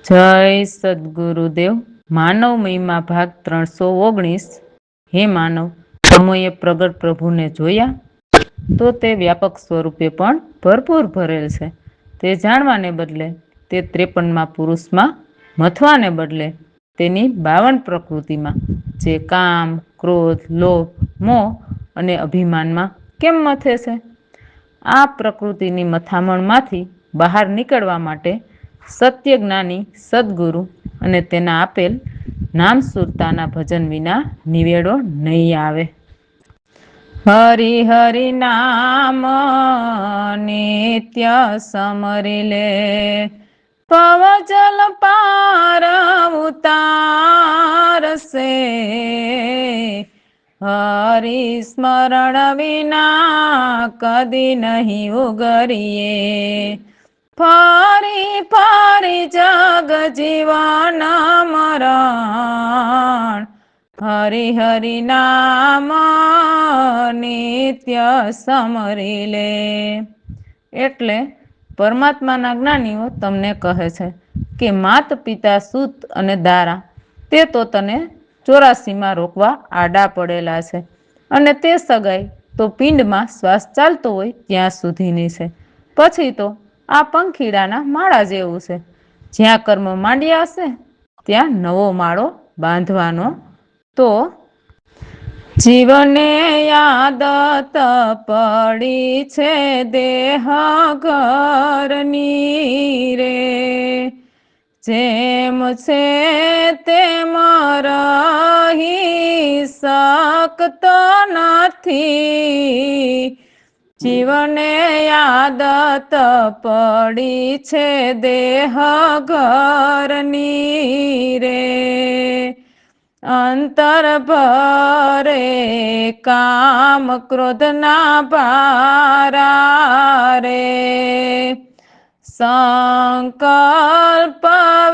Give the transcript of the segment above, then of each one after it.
જય સદગુરુદેવ. માનવ મહિમા ભાગ 319. હે માનવ, સમયે પ્રગટ પ્રભુને જોયા તો તે વ્યાપક સ્વરૂપે પણ ભરપૂર ભરેલ છે. તે જાણવાને બદલે તે 53માં પુરુષમાં મથવાને બદલે તેની 52 પ્રકૃતિમાં જે કામ, ક્રોધ, લોભ, મોહ અને અભિમાનમાં કેમ મથે છે? આ પ્રકૃતિની મથામણમાંથી બહાર નીકળવા માટે સત્ય જ્ઞાની સદગુરુ અને તેના આપેલ નામ સુરતાના ભજન વિના નિવેડો નહીં આવે. હરિ હરિ નામ નિત્ય સમરી લે, પવજલ પાર ઉતારશે. હરિ સ્મરણ વિના કદી નહીં ઉગરીએ, ફરી ફરી જગ જીવન મરણ. હરિ હરિ નામ નિત્ય સમરી લે. એટલે પરમાત્માના જ્ઞાનીઓ તમને કહે છે કે માત પિતા સૂત અને દારા તે તો તને 84માં રોકવા આડા પડેલા છે, અને તે સગાઈ તો પિંડમાં શ્વાસ ચાલતો હોય ત્યાં સુધીની છે. પછી તો આ પંખીડાના માળા જેવું છે. જ્યાં કર્મ માંડ્યા હશે ત્યાં નવો માળો બાંધવાનો. તો જીવને આદત પડી છે દેહ ઘરની રે, જેમ છે તેમ રહી શકતો નથી. જીવને આદત પડી છે દેહ ઘરની રે, અંતર ભરે કામ ક્રોધના ભારા રે, સંકલ્પ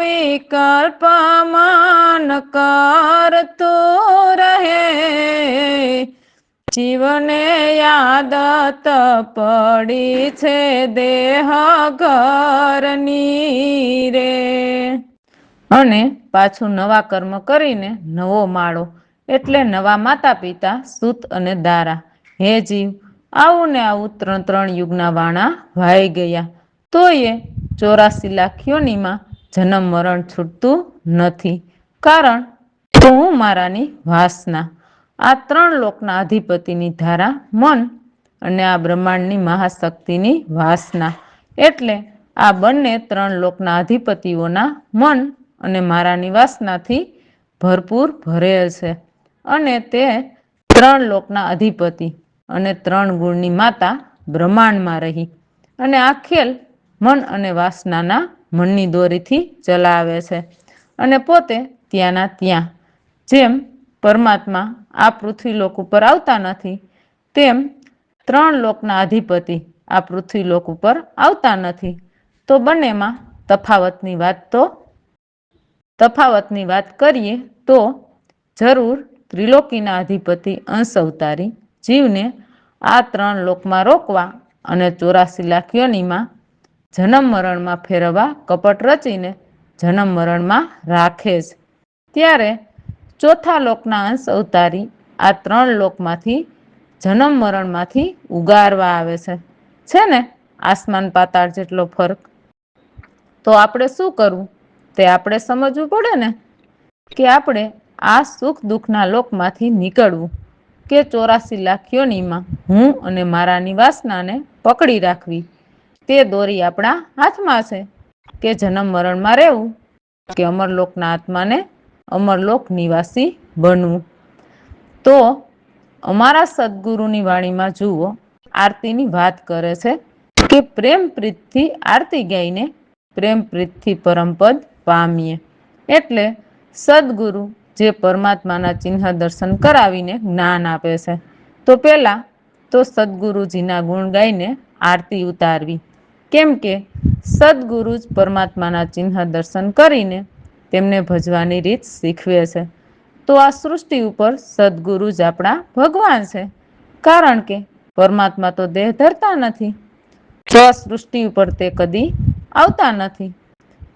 વિકલ્પ મન કરતું રહે. જીવને આદત પડી છે દેહ ઘરની રે. અને પાછું નવા કર્મ કરીને નવો માળો એટલે નવા માતા પિતા સૂત અને દારા. હે જીવ, આવું ને આવું 3 યુગના વાણા વાઈ ગયા તોય 84 લાખ યોનીમાં જન્મ મરણ છૂટતું નથી. કારણ તો હું મારાની વાસના, આ 3 લોકના અધિપતિની ધારા મન અને આ બ્રહ્માંડની મહાશક્તિની વાસના. એટલે આ બંને 3 લોકના અધિપતિઓના મન અને મારાની વાસનાથી ભરપૂર ભરેલ છે. અને તે 3 લોકના અધિપતિ અને 3 ગુણની માતા બ્રહ્માંડમાં રહી અને આ ખેલ મન અને વાસનાના મનની દોરીથી ચલાવે છે. અને પોતે ત્યાંના ત્યાં, જેમ પરમાત્મા આ પૃથ્વીલોક ઉપર આવતા નથી તેમ 3 લોકના અધિપતિ આ પૃથ્વીલોક ઉપર આવતા નથી. તો બંનેમાં તફાવતની વાત કરીએ તો જરૂર ત્રિલોકીના અધિપતિ અંશ અવતારી જીવને આ 3 લોકમાં રોકવા અને 84 લાખ યોનીમાં જન્મ મરણમાં ફેરવવા કપટ રચીને જન્મ મરણમાં રાખે જ. ત્યારે ચોથા લોકના અંશ અવતારી આ 3 લોકમાંથી જન્મ મરણમાંથી ઉગારવા આવે છે. છે ને આસમાન પાતાળ જેટલો ફરક? તો આપણે શું કરવું તે આપણે સમજવું પડે ને, કે આપણે આ સુખ દુઃખના લોકમાંથી નીકળવું, કે 84 લાખ યોનીમાં હું અને મારાની વાસનાને પકડી રાખવી. તે દોરી આપણા હાથમાં છે કે જન્મ મરણમાં રહેવું કે અમરલોકના આત્માને અમરલોક નિવાસી બનવું. તો અમારા સદગુરુની વાણીમાં જુઓ, આરતીની વાત કરે છે કે પ્રેમ પ્રીતથી આરતી ગાઈને પ્રેમ પ્રીતથી પરમપદ પામીએ. એટલે સદગુરુ જે પરમાત્માના ચિહ્ન દર્શન કરાવીને જ્ઞાન આપે છે, તો પહેલા તો સદગુરુજીના ગુણ ગાઈને આરતી ઉતારવી. કેમ કે સદગુરુ જ પરમાત્માના ચિહ્ન દર્શન કરીને તેમને ભજવાની રીત શીખવે છે. તો આ સૃષ્ટિ ઉપર સદગુરુ જ આપણા ભગવાન છે, કારણ કે પરમાત્મા તો દેહ ધરતા નથી, તો આ સૃષ્ટિ ઉપર તે કદી આવતા નથી.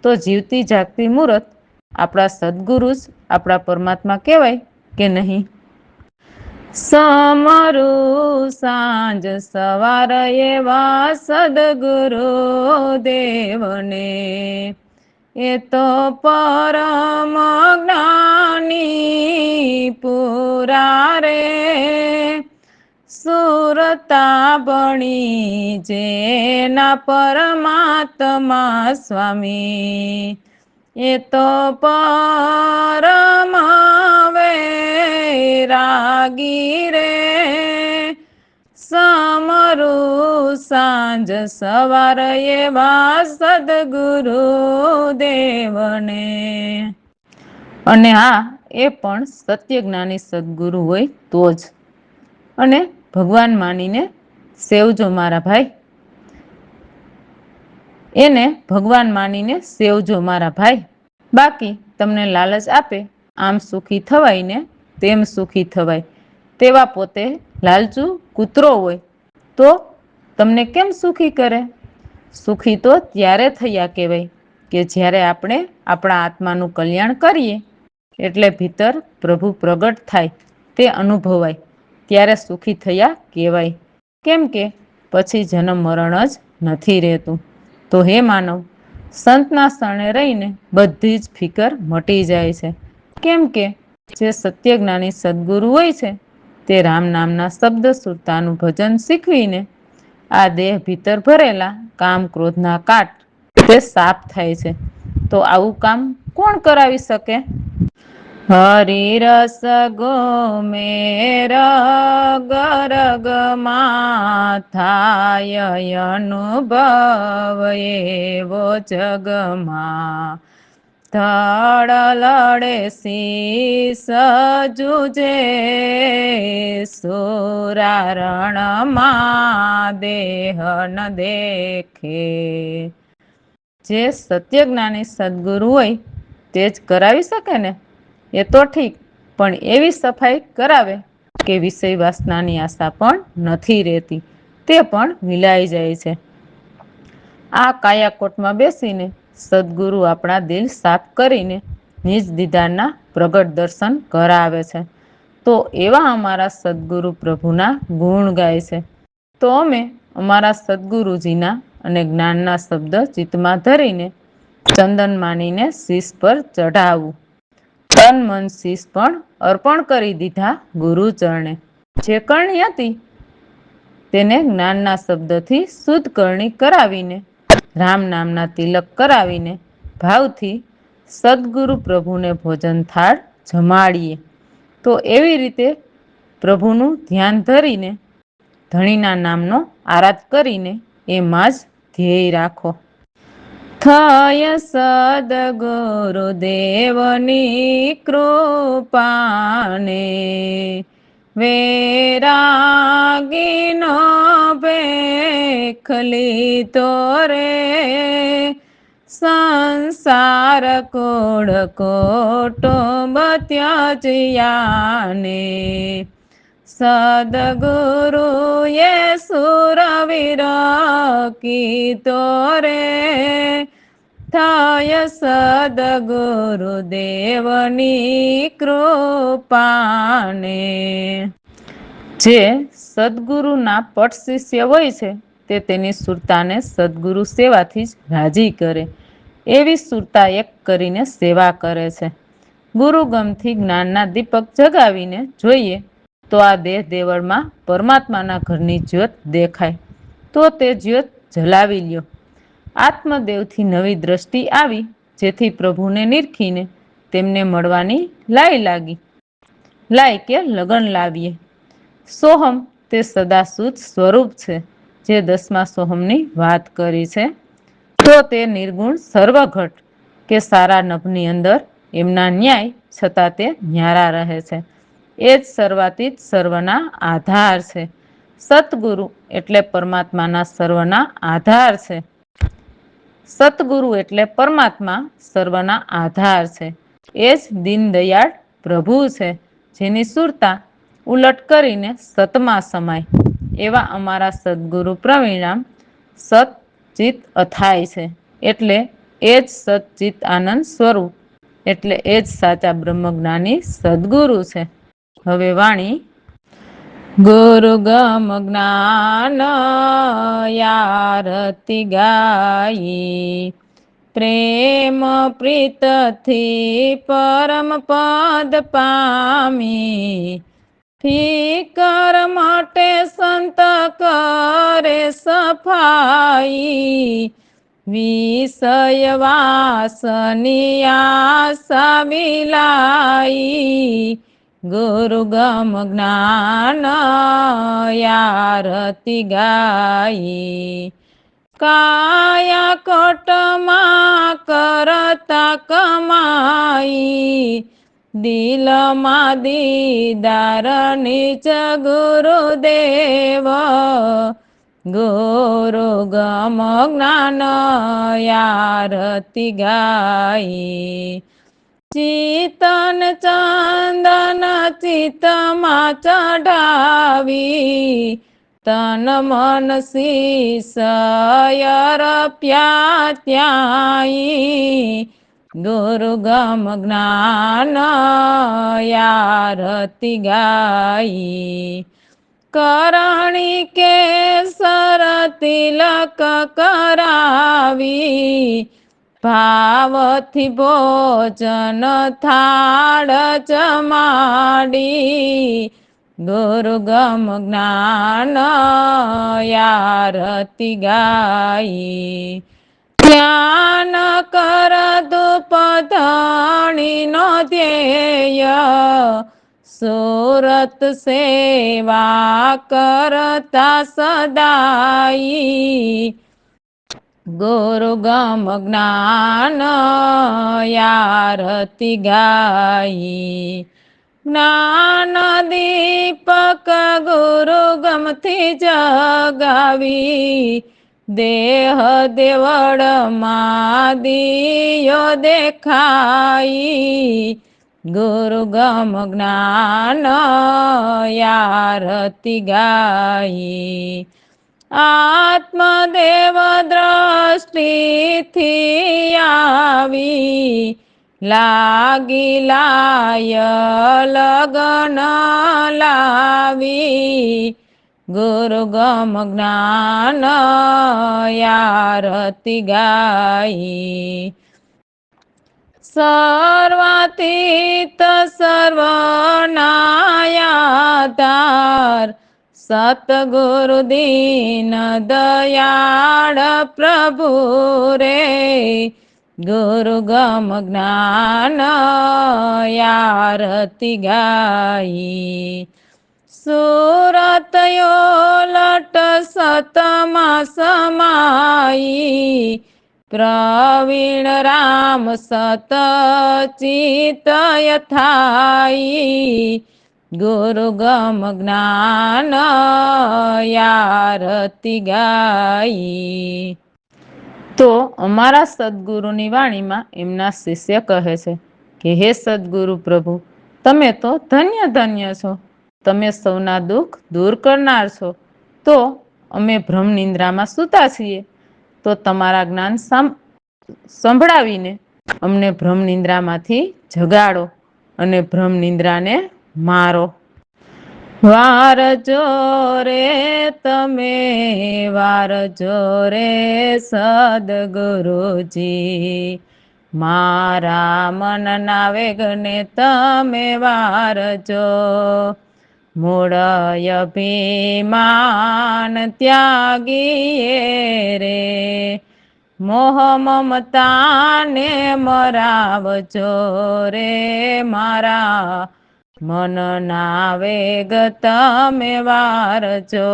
તો જીવતી જાગતી મૂરત આપણા સદગુરુ જ આપણા પરમાત્મા કહેવાય કે નહીં? સમરું સાંજ સવાર એવા સદગુરુ દેવને, એ તો પરમ જ્ઞાની પુરારે, સુરતા બણી જેના પરમાત્મા સ્વામી, એ તો પરમ વૈરાગી રે, સમરું સાંજ સવાર એવા સદગુરુ દેવને. અને હા, એ પણ સત્ય જ્ઞાની સદગુરુ હોય તો જ. અને ભગવાન માનીને સેવજો મારા ભાઈ, એને ભગવાન માનીને સેવજો મારા ભાઈ. બાકી તમને લાલચ આપે આમ સુખી થવાય ને તેમ સુખી થવાય, તેવા પોતે લાલચુ કૂતરો હોય તો તમને કેમ સુખી કરે? સુખી તો ત્યારે થયા કહેવાય કે જ્યારે આપણે આપણા આત્માનું કલ્યાણ કરીએ, એટલે ભીતર પ્રભુ પ્રગટ થાય તે અનુભવાય, ત્યારે સુખી થયા કહેવાય. કેમ કે પછી જન્મ મરણ જ નથી રહેતું. તો હે માનવ, સંતના શરણે રહીને બધી જ ફિકર મટી જાય છે. કેમ કે જે સત્ય જ્ઞાની સદગુરુ હોય છે તે રામ નામના શબ્દ સુરતાનું ભજન શીખવીને આ દેહ ભીતર ભરેલા કામ ક્રોધના કાટ તે સાફ થાય છે. તો આવું કામ કોણ કરાવી શકે? હરિ રસ ગોમેર ગરગ માં થાય અનુભવ એવો જગમાં, ધડ લડે શીસ જુજે સુરારણમાં દેહ ન દેખે. જે સત્ય જ્ઞાની સદગુરુ હોય તે જ કરાવી શકે ને? એ તો ઠીક, પણ એવી સફાઈ કરાવે કે વિષય વાસનાની આશા પણ નથી રહેતી, તે પણ મિલાઈ જાય છે. આ કાયાકોટમાં બેસીને સદગુરુ આપણા દિલ સાફ કરીને નિજ દીદારના પ્રગટ દર્શન કરાવે છે. તો એવા અમારા સદગુરુ પ્રભુના ગુણ ગાય છે. તો અમે અમારા સદગુરુજીના અને જ્ઞાનના શબ્દ ચિત્તમાં ધરીને ચંદન માનીને શીશ પર ચઢાવું. તન મન શીશ પણ અર્પણ કરી દીધા ગુરુ ચરણે. જે કરણી હતી તેને જ્ઞાનના શબ્દથી શુદ્ધ કરણી કરાવીને, રામ નામના તિલક કરાવીને ભાવથી સદગુરુ પ્રભુને ભોજન થાળ જમાડીએ. તો એવી રીતે પ્રભુનું ધ્યાન ધરીને ધણીના નામનો આરાધ કરીને એમાં જ ધ્યેય રાખો. થય સદગુરુદેવની કૃપાને, વૈરાગીનો ભેખ લીધો રે, સંસાર કુળ કુટુંબ ત્યજ્યાને, સદગુરુએ સુરવીર કીધો રે, થાય સદગુરુદેવની કૃપાને. જે સદગુરુના પટ શિષ્ય હોય છે તે તેની સુરતાને સદગુરુ સેવાથી જ રાજી કરે, એવી સુરતા એક કરીને સેવા કરે છે. ગુરુગમથી જ્ઞાનના દીપક જગાવીને જોઈએ તો આ દેહ દેવળમાં પરમાત્માના ઘરની જ્યોત દેખાય. તો તે જ્યોત જલાવી લ્યો. આત્મદેવથી નવી દ્રષ્ટિ આવી, જેથી પ્રભુને નિરખીને તેમને મળવાની લાઈ લાગી. લાય કે લગન લાવીએ. સોહમ તે સદાશુદ્ધ સ્વરૂપ છે, જે 10મા સોહમની વાત કરી છે. તો તે નિર્ગુણ સર્વઘટ કે સારા નભની અંદર એમના ન્યાય છતાં તે ન્યારા રહે છે. એ જ સર્વાતીત સર્વના આધાર છે. સતગુરુ એટલે પરમાત્માના સર્વના આધાર છે. સતગુરુ એટલે પરમાત્મા સર્વના આધાર છે. એ જ દીનદયાળ પ્રભુ છે, જેની સુરતા ઉલટ કરીને સતમાં સમાય. એવા અમારા સદગુરુ પ્રવીણામ સત ચિત અથાય છે. એટલે એ જ સચ્ચિત આનંદ સ્વરૂપ, એટલે એ જ સાચા બ્રહ્મજ્ઞાની સદગુરુ છે. હવે વાણી. ગુરુ ગમ જ્ઞાન યારતી ગાઈ, પ્રેમ પ્રીતથી પરમ પદ પામી, ફિકર માટે સંત કરે સફાઈ, વિષય વાસની આશા વિલાઈ, ગુરુ ગમ જ્ઞાન યારતી ગાઈ, કાયા કોટમાં કરતા કમાઈ, દિલમાં દીદાર નીચ ગુરુદેવ, ગુરુ ગમ જ્ઞાન યારતી ગાઈ, ચિતન ચંદન ચિતમાં ચઢાવી, તન મન શિષયર પ્યાત્યાઈ, ગુરુ ગમ જ્ઞાન યારતી ગાઈ, કરણી કેસર તિલક કરાવી, ભાવથી ભોજન થાળ જમાડી, ગુરુ ગમ જ્ઞાન યારતી ગાઈ, ધ્યાન કર ધૂપ ધણીનો ધ્યેય, સુરત સેવા કરતા સદાઈ, ગુરુ ગમ જ્ઞાન યારતી ગાઈ, જ્ઞાન દીપક ગુરુ ગમથી જગાવી, દેહ દેવળમાં દિયો દેખાઈ, ગુરુ ગમ જ્ઞાન યારતી ગાઈ, આત્મદેવ દ્રષ્ટિથી આવી, લાગી લાય લગન લાવી, ગુરુ ગમ જ્ઞાન યારતી ગાઈ, સર્વાતીત સર્વનાયાધાર, સતગુરુ દીન દયાળ પ્રભુ રે, ગુરુ ગમ જ્ઞાન યારતી ગાઈ, સુરત યોલટ સતમાં સમાઈ, પ્રવીણ રામ સત ચિતય થાઈ, ગુરુ ગમ જ્ઞાન યારતી ગાઈ. તો અમારા સદગુરુની વાણીમાં એમના શિષ્ય કહે છે કે હે સદગુરુ પ્રભુ, તમે તો ધન્ય ધન્ય છો, તમે સૌના દુઃખ દૂર કરનાર છો. તો અમે ભ્રમ નિંદ્રામાં સૂતા છીએ, તો તમારા જ્ઞાન સંભળાવીને અમને ભ્રમ નિંદ્રામાંથી જગાડો અને ભ્રમ નિંદ્રાને મારો. વારજો રે તમે, વારજો રે સદગુરુજી, મારા મનના વેગને તમે વારજો, મૂળ અભિમાન ત્યાગીએ રે, મોહ મમતાને મરાવજો રે મારા, મનના વેગ તમે વારજો.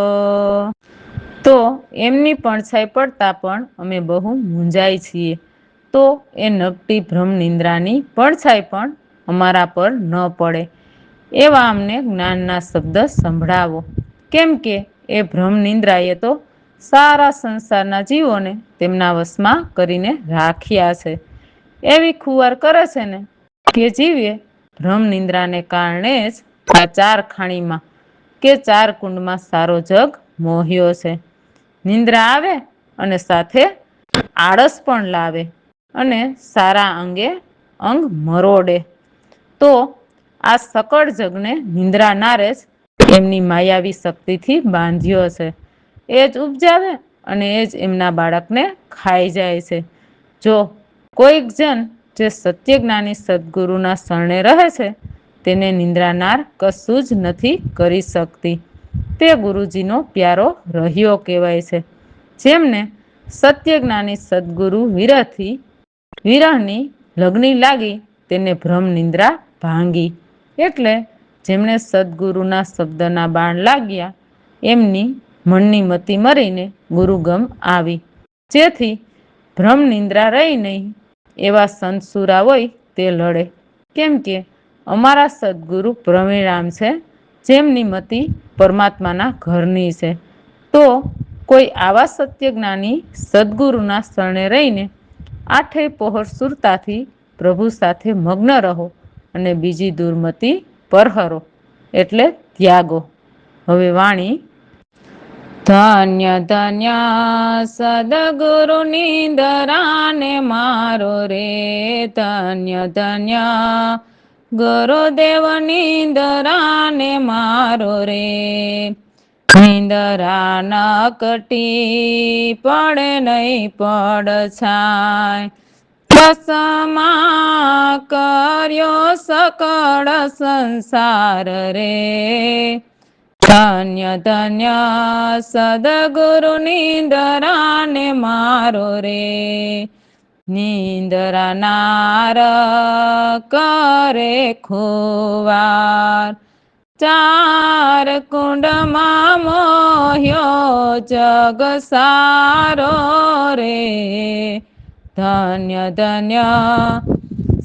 તો એમની પડછાઈ પડતા પણ અમે બહુ મૂંઝાઈ છીએ, તો એ નકટી ભ્રમ નિંદ્રાની પડછાઈ પણ અમારા પર ન પડે એવા અમને જ્ઞાનના શબ્દ સંભળાવો. કેમ કે એ ભ્રમ નિંદ્રાએ તો સારા સંસારના જીવોને તેમના વશમાં કરીને રાખ્યા છે. એવી ખુવાર કરે છે ને કે જીવે ભ્રમ નિંદ્રાને કારણે જ આ ચાર ખાણીમાં કે ચાર કુંડમાં સારો જગ મોહ્યો છે. નિંદ્રા આવે અને સાથે આળસ પણ લાવે. અને સારા અંગે અંગ મરોડે. તો આ સકળ જગને નિંદ્રા નારે જ એમની માયાવી શક્તિથી બાંધ્યો છે. એ જ ઉપજાવે અને એ જ એમના બાળકને ખાઈ જાય છે. જો કોઈક જન જે સત્ય જ્ઞાની સદગુરુના શરણે રહે છે, તેને નિંદ્રાનાર કશું જ નથી કરી શકતી. તે ગુરુજીનો પ્યારો રહ્યો કહેવાય છે. જેમને સત્ય જ્ઞાની સદગુરુ વિરહની લગ્ની લાગી તેને ભ્રમ નિંદ્રા ભાંગી. એટલે જેમને સદગુરુના શબ્દના બાણ લાગ્યા એમની મનની મતિ મરીને ગુરુગમ આવી. જેથી ભ્રમ નિંદ્રા રહી નહીં. એવા સંતસુરા હોય તે લડે. કેમ કે અમારા સદગુરુ પ્રવીરામ છે, જેમની મતિ પરમાત્માના ઘરની છે. તો કોઈ આવા સત્ય જ્ઞાની સદગુરુના શરણે રહીને આઠે પહોર સુરતાથી પ્રભુ સાથે મગ્ન રહો અને બીજી દુર્મતિ પરહરો એટલે ત્યાગો. હવે વાણી. ધન્ય ધન્ય સદગુરુ નિંદરાને મારો રે, ધન્ય ધન્ય ગુરુદેવ નિંદરાને મારો રે. નિંદરા ન કટી પડે નહીં પડછાય, દસમા કર્યો સકળ સંસાર રે. ધન્ય ધન્ય સદગુરુ નિંદરાને મારો રે. નિંદરા નાર કરે ખુવાર, ચાર કુંડમાં મોહ્યો જગ સારો રે. ધન્ય ધન્ય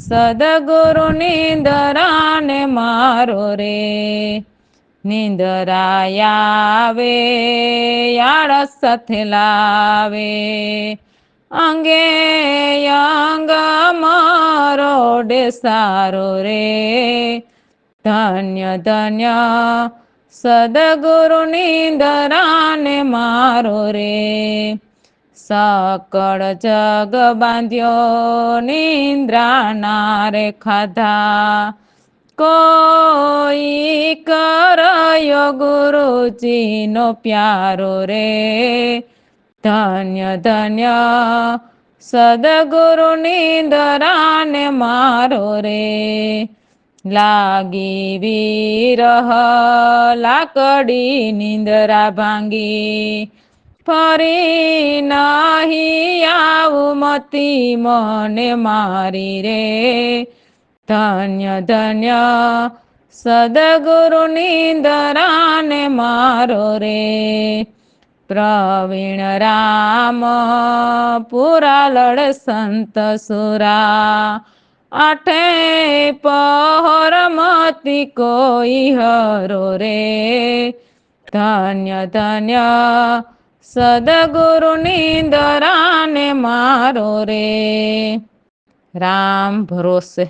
સદગુરુ નિંદરાને મારો રે. નિંદરાયાવે આળસ સાથે લાવે, અંગે અંગ મરોડે સારો રે. ધન્ય ધન્ય સદગુરુ નિંદરાને મારો રે. સકળ જગ બાંધ્યો નિંદ્રાના રે ખાધા, કોઈ કરયો ગુરુજીનો પ્યારો રે. ધન્ય ધન્ય સદગુરુ નિંદરાને મારો રે. લાગી વિરહ લાકડી નિંદરા ભાંગી, ફરી નહીં આવું મતી મને મારી રે. ધન્ય ધન્ય સદગુરુ નિંદરાને મારો રે. પ્રવીણ રામ પુરા લડે સંત સુરા, આઠે પહોર મતી કોઈ હરો રે. ધન્ય ધન્ય સદગુરુ નિંદરાને મારો રે. રામ ભરોસે.